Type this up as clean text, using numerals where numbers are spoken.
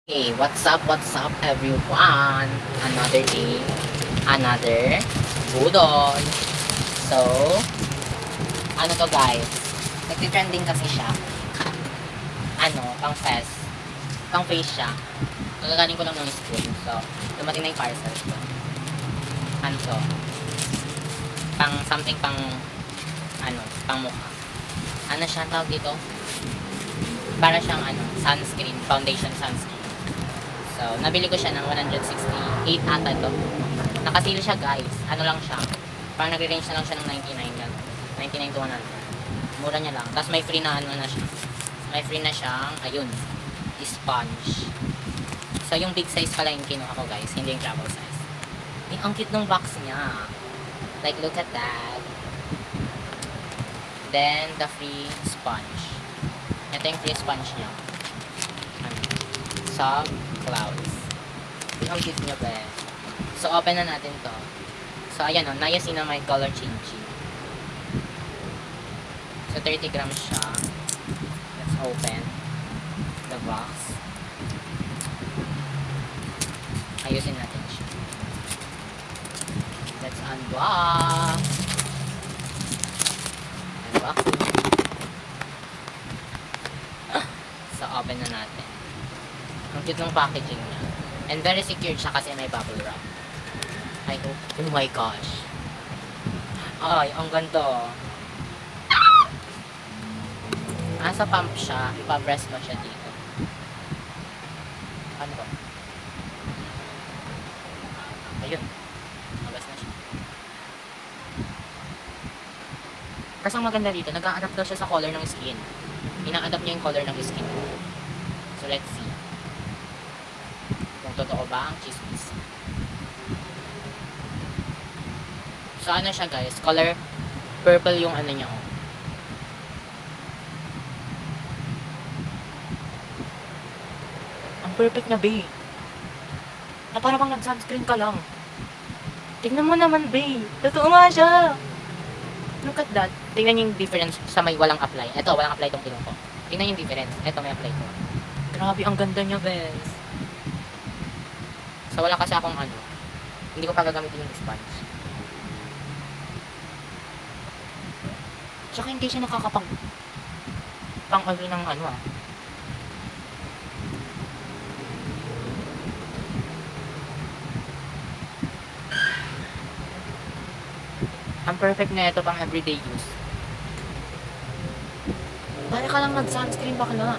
Hey, what's up everyone? Another day, another budol. So, ano to guys? Nagtitrending kasi siya. Pang face siya. Kagagaling ko lang ng school. So, dumating na yung parcels ko. Ano to? Pang mukha. Ano siya tawag dito? Para siyang sunscreen, foundation sunscreen. So, nabili ko siya ng 168 ata to. Nakasale siya guys. Ano lang siya. Parang nagre-range na lang siya ng 99 lang. 99 to 100. Mura niya lang. Tapos may free na na siya. May free na siyang, ayun, sponge. So, yung big size pala yung kinuha ko guys. Hindi yung travel size. Ang cute ng box niya. Like, look at that. Then, the free sponge. Ito yung free sponge niya. Soft clouds. Ang cute niya ba eh. So, open na natin to. So, ayan o. Niacinamide color changing. So, 30 grams siya. Let's open the box. Ayusin natin siya. Let's unbox. Unbox. So, open na natin. Ang cute ng packaging niya. And very secured siya kasi may bubble wrap. I hope. Oh my gosh. Ay, ang ganda. Sa pump siya. Ipa-press mo siya dito. Ano ba? Ayun. Mabas na siya. Kasi ang maganda dito, nag-a-adapt daw siya sa color ng skin. Ina-adapt niya yung color ng skin. So, let's see. Kung totoo ba ang chismis. So, ano siya guys? Color purple yung ano niya. Ang perfect na, bae. Na para bang nag-sunscreen ka lang. Tingnan mo naman, bae. Totoo nga siya. Look at that. Tingnan yung difference sa may walang apply. Ito, walang apply itong kilong ko. Tingnan yung difference. Ito, may apply ko. Grabe, ang ganda niya, bes. So, wala kasi akong hindi ko pa gagamitin yung sponge. Tsaka hindi siya pang-oil ng Ang perfect na ito pang everyday use. Para ka lang nag-sunscreen bakla.